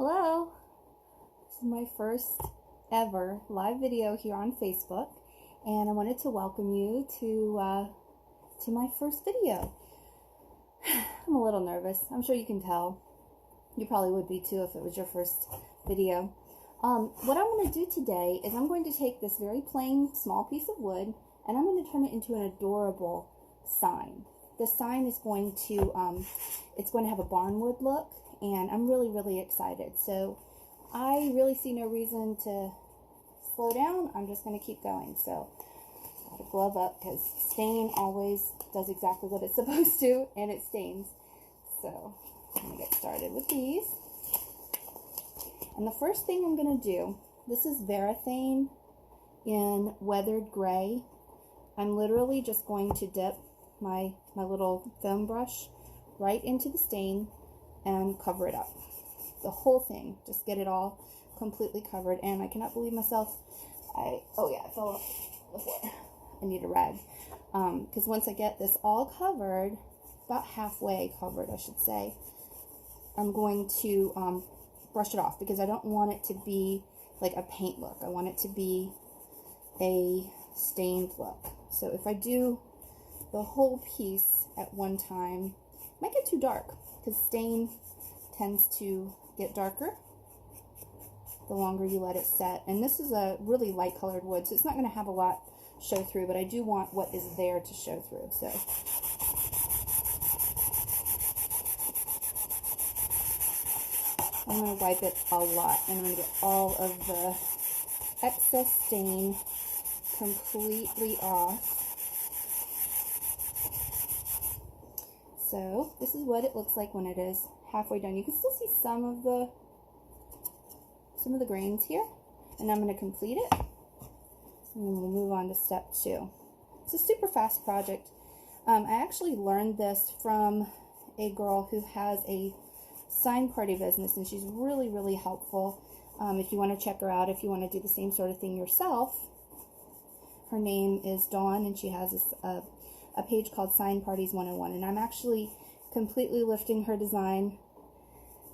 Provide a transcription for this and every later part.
Hello! This is my first ever live video here on Facebook, and I wanted to welcome you to my first video. I'm a little nervous. I'm sure you can tell. You probably would be too if it was your first video. What I'm going to do today is I'm going to take this very plain small piece of wood and I'm going to turn it into an adorable sign. The sign is going to it's going to have a barnwood look, and I'm really excited. So I really see no reason to slow down. I'm just going to keep going. So I got a glove up because stain always does exactly what it's supposed to, and it stains. So I'm going to get started with these. And the first thing I'm going to do, this is Varathane in Weathered Grey. I'm literally just going to dip my little foam brush right into the stain and cover it up. The whole thing, just get it all completely covered. And I cannot believe myself. Oh yeah, I fell off the floor. I need a rag. Because once I get this all covered, about halfway covered I should say, I'm going to brush it off because I don't want it to be like a paint look. I want it to be a stained look. So if I do the whole piece at one time, it might get too dark because stain tends to get darker the longer you let it set. And this is a really light colored wood, so it's not going to have a lot show through, but I do want what is there to show through. So I'm going to wipe it a lot, and I'm going to get all of the excess stain completely off. So this is what it looks like when it is halfway done. You can still see some of the grains here, and I'm going to complete it, and then we'll move on to step 2. It's a super fast project. I actually learned this from a girl who has a sign party business, and she's really helpful. If you want to check her out, if you want to do the same sort of thing yourself, her name is Dawn, and she has a page called Sign Parties 101, and I'm actually completely lifting her design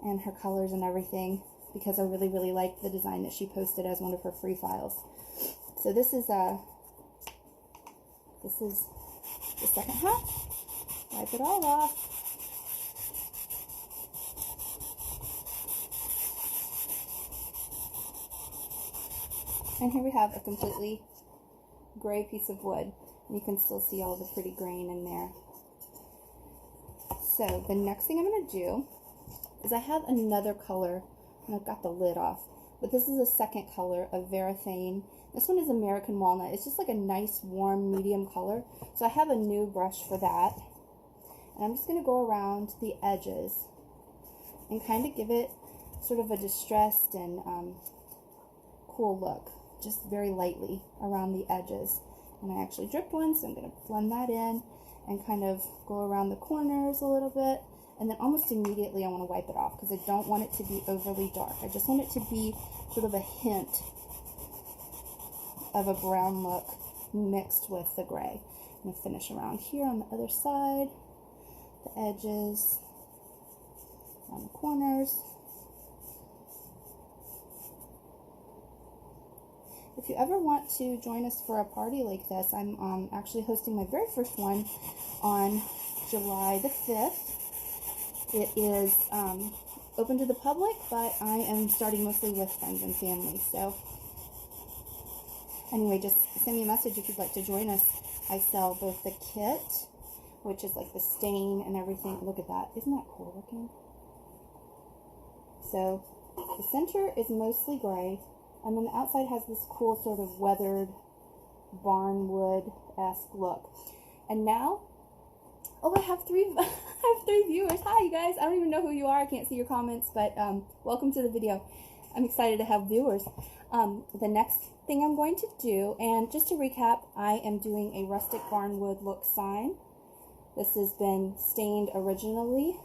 and her colors and everything because I really like the design that she posted as one of her free files. So this is the second half. Wipe it all off. And here we have a completely gray piece of wood. You can still see all the pretty grain in there. So the next thing I'm going to do is I have another color, and I've got the lid off, but this is a second color of Varathane. This one is American Walnut. It's just like a nice warm medium color. So I have a new brush for that, and I'm just going to go around the edges and kind of give it sort of a distressed and cool look, just very lightly around the edges. And I actually dripped one, so I'm going to blend that in and kind of go around the corners a little bit. And then almost immediately I want to wipe it off because I don't want it to be overly dark. I just want it to be sort of a hint of a brown look mixed with the gray. I'm going to finish around here on the other side, the edges, on the corners. If you ever want to join us for a party like this, I'm actually hosting my very first one on July the 5th. It is open to the public, but I am starting mostly with friends and family. So anyway, just send me a message if you'd like to join us. I sell both the kit, which is like the stain and everything. Look at that. Isn't that cool looking? So the center is mostly gray, and then the outside has this cool sort of weathered barnwood-esque look. And now, oh, I have three viewers. Hi, you guys. I don't even know who you are. I can't see your comments, but welcome to the video. I'm excited to have viewers. The next thing I'm going to do, and just to recap, I am doing a rustic barnwood look sign. This has been stained originally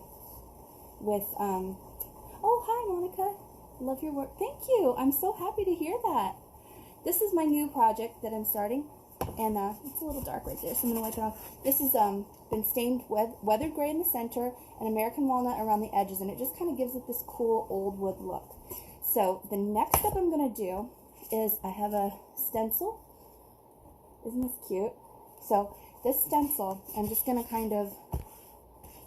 with, oh, hi, Monica. Love your work. Thank you. I'm so happy to hear that. This is my new project that I'm starting. And it's a little dark right there, so I'm going to wipe it off. This has been stained weathered gray in the center and American walnut around the edges, and it just kind of gives it this cool old wood look. So the next step I'm going to do is I have a stencil. Isn't this cute? So this stencil, I'm just going to kind of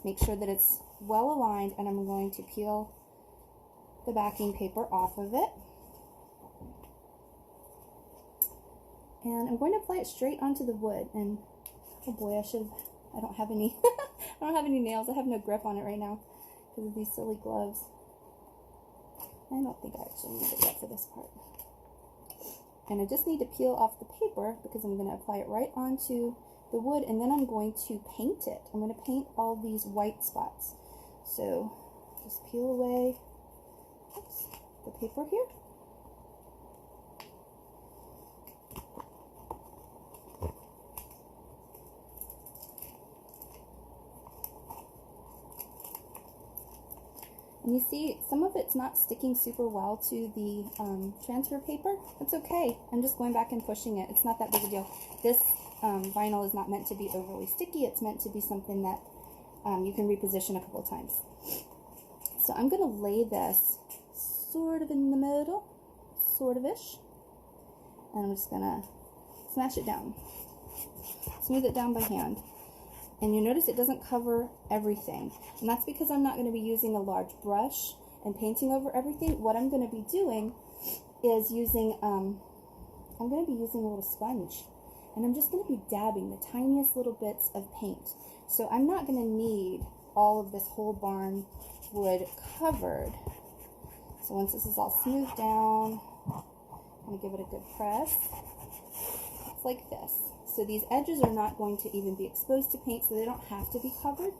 make sure that it's well aligned, and I'm going to peel the backing paper off of it. And I'm going to apply it straight onto the wood. And oh boy, I don't have any I don't have any nails. I have no grip on it right now because of these silly gloves. I don't think I actually need it yet for this part. And I just need to peel off the paper because I'm going to apply it right onto the wood, and then I'm going to paint it. I'm going to paint all these white spots. So just peel away the paper here. And you see, some of it's not sticking super well to the transfer paper. That's okay. I'm just going back and pushing it. It's not that big a deal. This vinyl is not meant to be overly sticky. It's meant to be something that you can reposition a couple of times. So I'm going to lay this sort of in the middle, sort of-ish. And I'm just going to smash it down. Smooth it down by hand. And you notice it doesn't cover everything. And that's because I'm not going to be using a large brush and painting over everything. What I'm going to be doing is using, I'm going to be using a little sponge. And I'm just going to be dabbing the tiniest little bits of paint. So I'm not going to need all of this whole barn wood covered. So once this is all smoothed down, I'm going to give it a good press. It's like this. So these edges are not going to even be exposed to paint, so they don't have to be covered.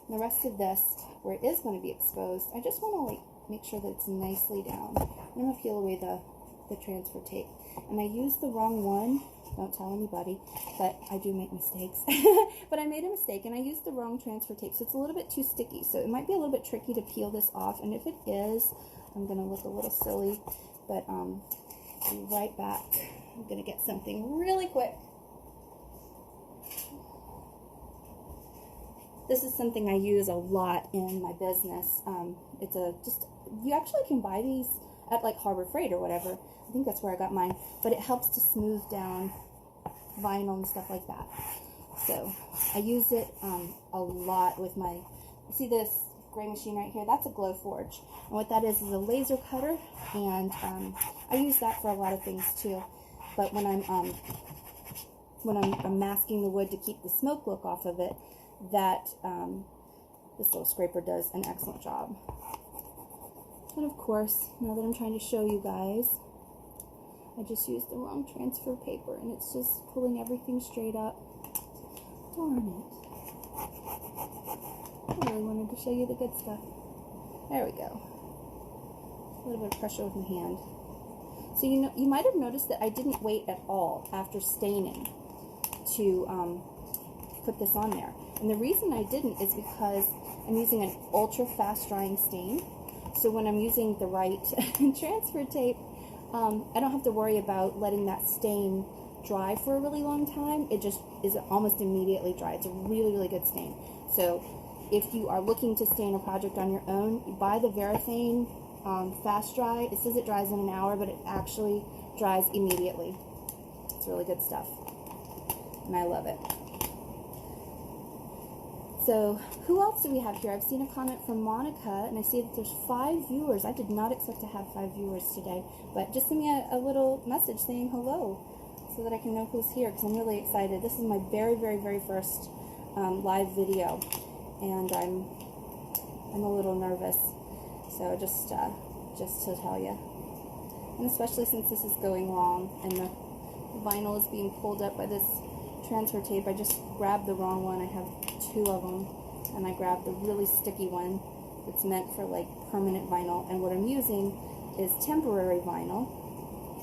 And the rest of this, where it is going to be exposed, I just want to like make sure that it's nicely down. I'm going to peel away the transfer tape. And I used the wrong one. Don't tell anybody, but I do make mistakes. But I made a mistake, and I used the wrong transfer tape, so it's a little bit too sticky. So it might be a little bit tricky to peel this off, and if it is, I'm going to look a little silly. But I'll be right back. I'm going to get something really quick. This is something I use a lot in my business. It's you actually can buy these at like Harbor Freight or whatever. I think that's where I got mine. But it helps to smooth down vinyl and stuff like that. So I use it a lot with my, you see this gray machine right here? That's a Glow Forge. And what that is a laser cutter. And I use that for a lot of things too. But when I'm masking the wood to keep the smoke look off of it, that this little scraper does an excellent job. And of course, now that I'm trying to show you guys, I just used the wrong transfer paper, and it's just pulling everything straight up. Darn it. I really wanted to show you the good stuff. There we go. A little bit of pressure with my hand. So you might have noticed that I didn't wait at all after staining to put this on there. And the reason I didn't is because I'm using an ultra fast drying stain. So when I'm using the right transfer tape, I don't have to worry about letting that stain dry for a really long time. It just is almost immediately dry. It's a really, really good stain. So if you are looking to stain a project on your own, you buy the Varathane Fast Dry. It says it dries in an hour, but it actually dries immediately. It's really good stuff. And I love it. So, who else do we have here? I've seen a comment from Monica, and I see that there's 5 viewers. I did not expect to have 5 viewers today, but just send me a little message saying hello so that I can know who's here, because I'm really excited. This is my very, very, very first live video, and I'm a little nervous, so just to tell you. And especially since this is going wrong, and the vinyl is being pulled up by this transfer tape. I just grabbed the wrong one. I have 2 of them, and I grabbed the really sticky one that's meant for like permanent vinyl, and what I'm using is temporary vinyl,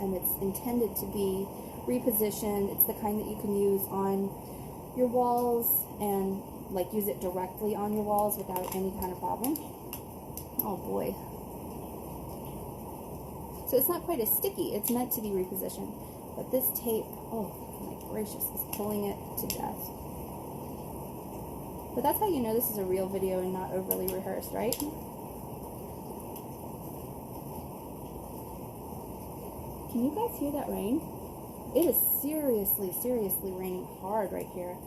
and it's intended to be repositioned. It's the kind that you can use on your walls and like use it directly on your walls without any kind of problem. Oh boy. So it's not quite as sticky. It's meant to be repositioned. But this tape, oh my gracious, is pulling it to death. But that's how you know this is a real video and not overly rehearsed, right? Can you guys hear that rain? It is seriously, seriously raining hard right here.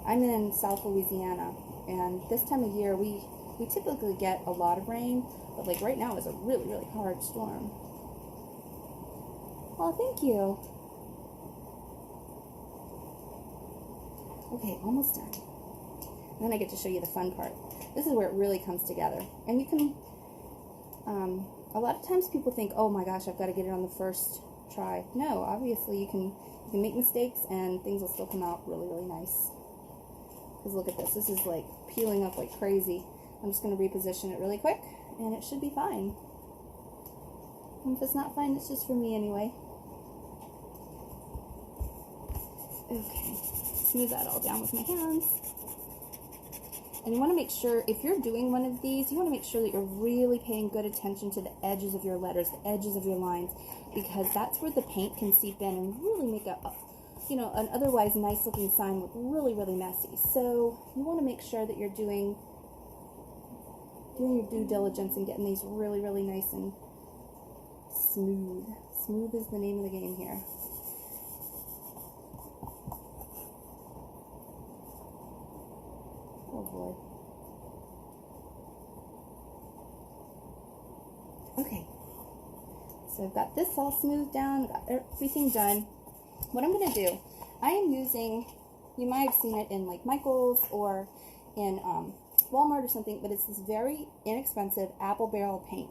I'm in South Louisiana, and this time of year we typically get a lot of rain, but like right now is a really, really hard storm. Oh, thank you. Okay, almost done. And then I get to show you the fun part. This is where it really comes together. And you can, a lot of times people think, oh my gosh, I've got to get it on the first try. No, obviously you can make mistakes and things will still come out really, really nice. Because look at this. This is like peeling up like crazy. I'm just going to reposition it really quick and it should be fine. And if it's not fine, it's just for me anyway. Okay, smooth that all down with my hands. And you want to make sure, if you're doing one of these, you want to make sure that you're really paying good attention to the edges of your letters, the edges of your lines, because that's where the paint can seep in and really make a, you know, an otherwise nice looking sign look really, really messy. So you want to make sure that you're doing your due diligence and getting these really, really nice and smooth. Smooth is the name of the game here. Oh boy. Okay. So I've got this all smoothed down, got everything done. What I'm going to do, I am using, you might have seen it in like Michael's or in Walmart or something, but it's this very inexpensive apple barrel paint.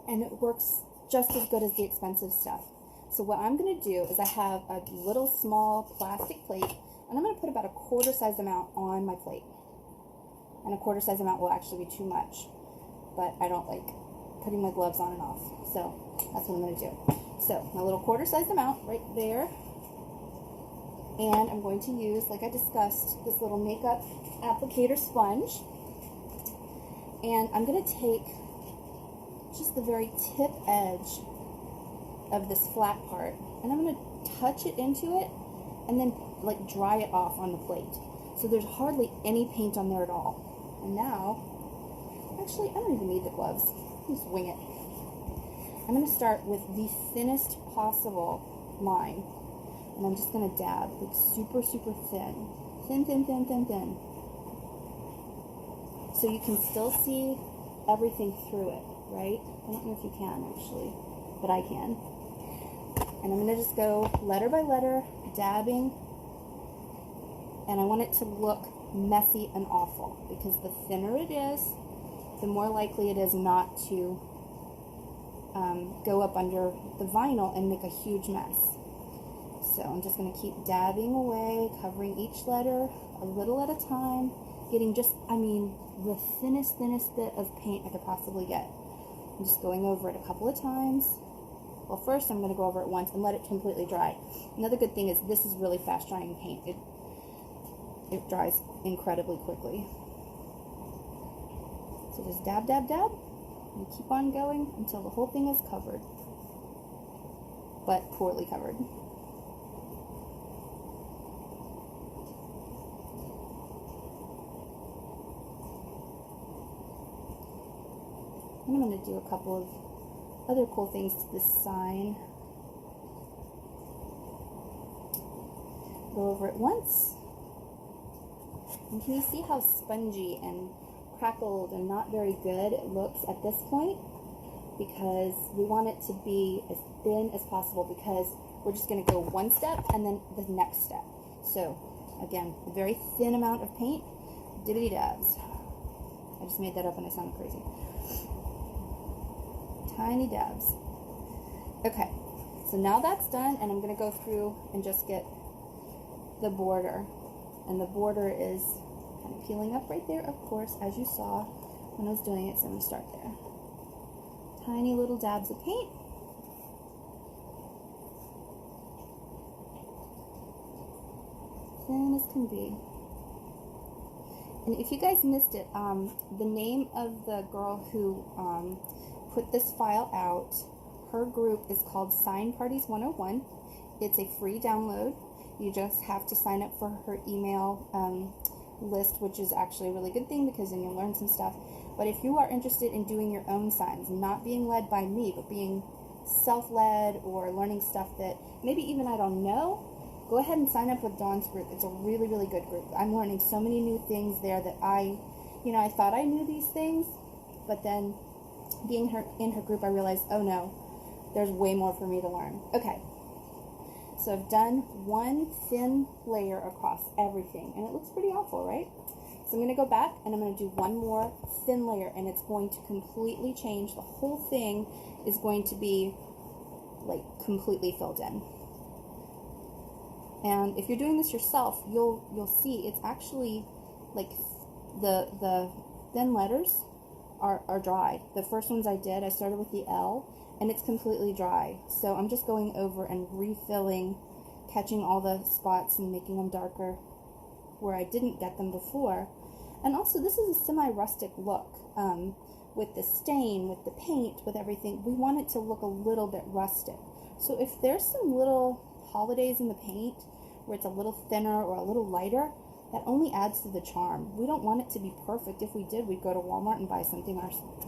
And it works just as good as the expensive stuff. So what I'm going to do is I have a little small plastic plate, and I'm going to put about a quarter size amount on my plate. And a quarter size amount will actually be too much, but I don't like putting my gloves on and off. So that's what I'm going to do. So my little quarter size amount right there. And I'm going to use, like I discussed, this little makeup applicator sponge. And I'm going to take just the very tip edge of this flat part, and I'm going to touch it into it and then like dry it off on the plate. So there's hardly any paint on there at all. And now, actually, I don't even need the gloves. Just wing it. I'm going to start with the thinnest possible line. And I'm just going to dab, like super, super thin. Thin, thin, thin, thin, thin. So you can still see everything through it, right? I don't know if you can, actually, but I can. And I'm going to just go letter by letter, dabbing. And I want it to look messy and awful, because the thinner it is, the more likely it is not to go up under the vinyl and make a huge mess. So I'm just going to keep dabbing away, covering each letter a little at a time, getting just, I mean, the thinnest bit of paint I could possibly get. I'm just going over it a couple of times. Well, first I'm going to go over it once and let it completely dry. Another good thing is this is really fast drying paint. It dries incredibly quickly. So just dab, dab, dab, and keep on going until the whole thing is covered, but poorly covered. And I'm going to do a couple of other cool things to this sign. Go over it once. And can you see how spongy and crackled and not very good it looks at this point? Because we want it to be as thin as possible, because we're just going to go one step and then the next step. So again, a very thin amount of paint, dibbity dabs. I just made that up and I sounded crazy. Tiny dabs. Okay, so now that's done, and I'm going to go through and just get the border. And the border is kind of peeling up right there, of course, as you saw when I was doing it, so I'm going to start there. Tiny little dabs of paint. Thin as can be. And if you guys missed it, the name of the girl who put this file out, her group is called Sign Parties 101. It's a free download. You just have to sign up for her email list, which is actually a really good thing because then you'll learn some stuff. But if you are interested in doing your own signs, not being led by me, but being self-led or learning stuff that maybe even I don't know, go ahead and sign up with Dawn's group. It's a really, really good group. I'm learning so many new things there that I thought I knew these things, but then being in her group, I realized, oh no, there's way more for me to learn. Okay, so I've done one thin layer across everything, and it looks pretty awful, right? So I'm going to go back, and I'm going to do one more thin layer, and it's going to completely change. The whole thing is going to be, like, completely filled in. And if you're doing this yourself, you'll see it's actually, like, the thin letters are dry. The first ones I did, I started with the L, and it's completely dry. So I'm just going over and refilling, catching all the spots and making them darker where I didn't get them before. And also, this is a semi-rustic look. With the stain, with the paint, with everything, we want it to look a little bit rustic. So if there's some little holidays in the paint where it's a little thinner or a little lighter, that only adds to the charm. We don't want it to be perfect. If we did, we'd go to Walmart and buy something,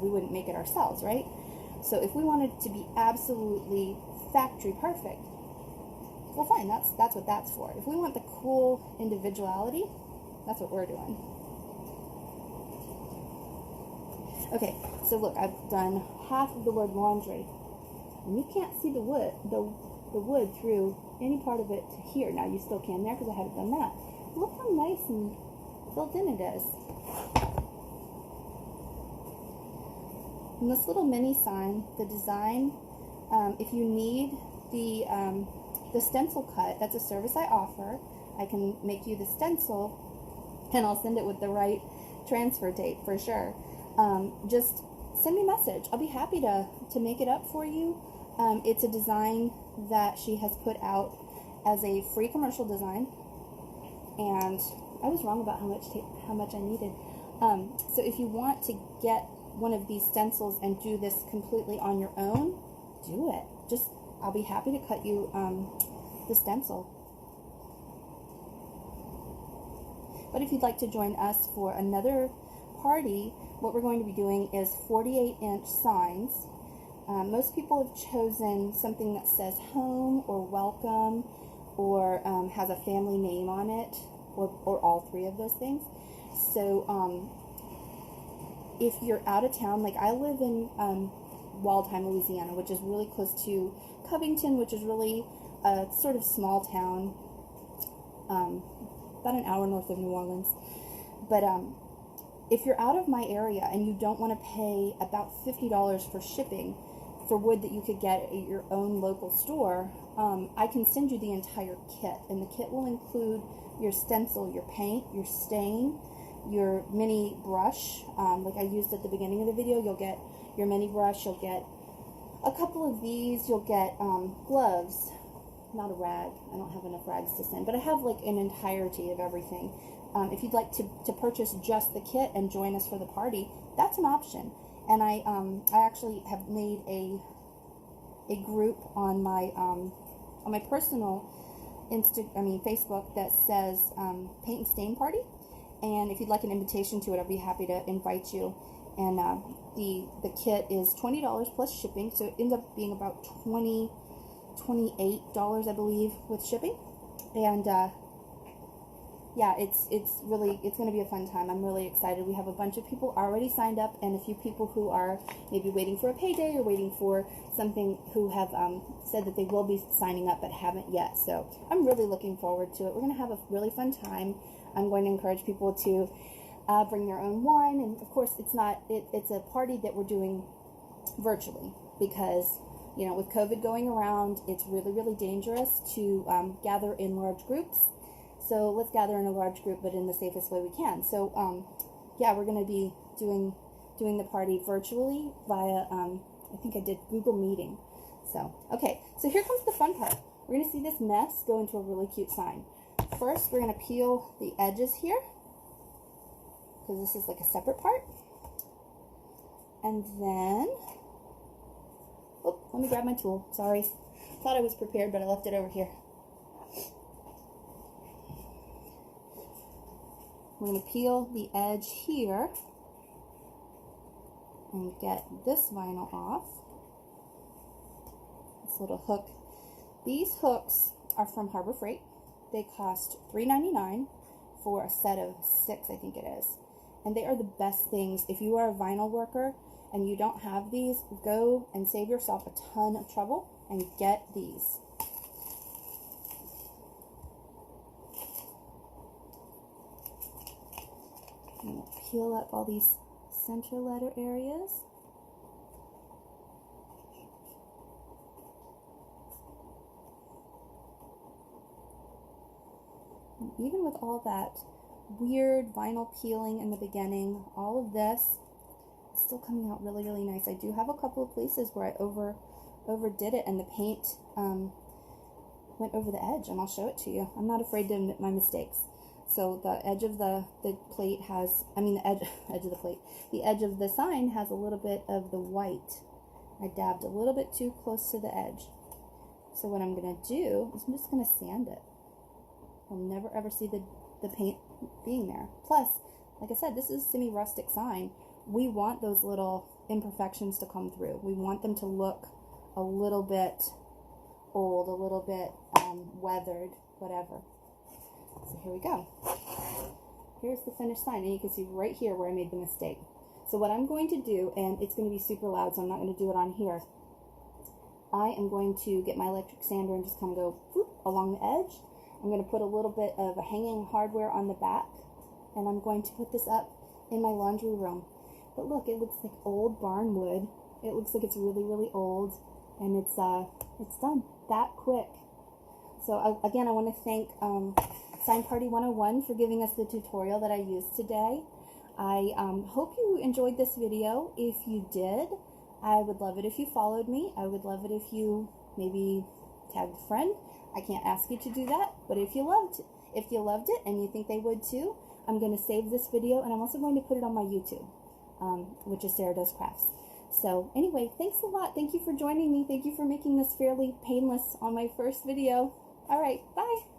we wouldn't make it ourselves, right? So if we wanted it to be absolutely factory perfect, well, fine, that's what that's for. If we want the cool individuality, that's what we're doing. Okay, so look, I've done half of the word laundry, and you can't see the wood through any part of it to here. Now you still can there because I haven't done that. Look how nice and filled in it is. And this little mini sign, the design, if you need the stencil cut, that's a service I offer. I can make you the stencil, and I'll send it with the right transfer date for sure. Just send me a message. I'll be happy to make it up for you. It's a design that she has put out as a free commercial design, and I was wrong about how much I needed. So if you want to get one of these stencils and do this completely on your own, do it. I'll be happy to cut you the stencil. But if you'd like to join us for another party, what we're going to be doing is 48-inch signs. Most people have chosen something that says home or welcome or has a family name on it, or all three of those things. So if you're out of town, like I live in Waldheim, Louisiana, which is really close to Covington, which is really a sort of small town, about an hour north of New Orleans. But if you're out of my area and you don't want to pay about $50 for shipping for wood that you could get at your own local store, I can send you the entire kit. And the kit will include your stencil, your paint, your stain, your mini brush. Like I used at the beginning of the video, you'll get your mini brush, you'll get a couple of these, you'll get gloves, not a rag. I don't have enough rags to send, but I have like an entirety of everything. If you'd like to purchase just the kit and join us for the party, that's an option. And I actually have made a group on my personal Facebook that says Paint and Stain Party. And if you'd like an invitation to it, I'd be happy to invite you. And the kit is $20 plus shipping, so it ends up being about $28, I believe, with shipping. And yeah, it's going to be a fun time. I'm really excited. We have a bunch of people already signed up, and a few people who are maybe waiting for a payday or waiting for something, who have said that they will be signing up but haven't yet. So I'm really looking forward to it. We're going to have a really fun time. I'm going to encourage people to bring their own wine, and of course it's a party that we're doing virtually because, you know, with COVID going around, it's really, really dangerous to gather in large groups. So let's gather in a large group, but in the safest way we can. So yeah, we're going to be doing the party virtually via I think I did Google Meeting. So okay, so here comes the fun part. We're going to see this mess go into a really cute sign. First, we're going to peel the edges here, because this is like a separate part. And then, Oh, let me grab my tool. Sorry. Thought I was prepared, but I left it over here. I'm going to peel the edge here and get this vinyl off. This little hook. These hooks are from Harbor Freight. They cost $3.99 for a set of 6, I think it is. And they are the best things. If you are a vinyl worker and you don't have these, go and save yourself a ton of trouble and get these. I'm going to peel up all these center letter areas. And even with all that weird vinyl peeling in the beginning, all of this is still coming out really, really nice. I do have a couple of places where I overdid it and the paint went over the edge, and I'll show it to you. I'm not afraid to admit my mistakes. So the edge of the plate has, the edge of the plate, the edge of the sign has a little bit of the white. I dabbed a little bit too close to the edge. So what I'm going to do is I'm just going to sand it. You'll never ever see the paint being there. Plus, like I said, this is a semi-rustic sign. We want those little imperfections to come through. We want them to look a little bit old, a little bit weathered, whatever. So here we go. Here's the finished sign, and you can see right here where I made the mistake. So what I'm going to do, and it's going to be super loud, so I'm not going to do it on here. I am going to get my electric sander and just kind of go whoop, along the edge. I'm going to put a little bit of a hanging hardware on the back, and I'm going to put this up in my laundry room. But look, it looks like old barnwood. It looks like it's really, really old, and it's done that quick. So again, I want to thank Sign Party 101 for giving us the tutorial that I used today. I hope you enjoyed this video. If you did, I would love it if you followed me. I would love it if you maybe tagged a friend. I can't ask you to do that, but if you loved it and you think they would too, I'm going to save this video, and I'm also going to put it on my YouTube, which is Sarah Does Crafts. So anyway, thanks a lot. Thank you for joining me. Thank you for making this fairly painless on my first video. All right, bye.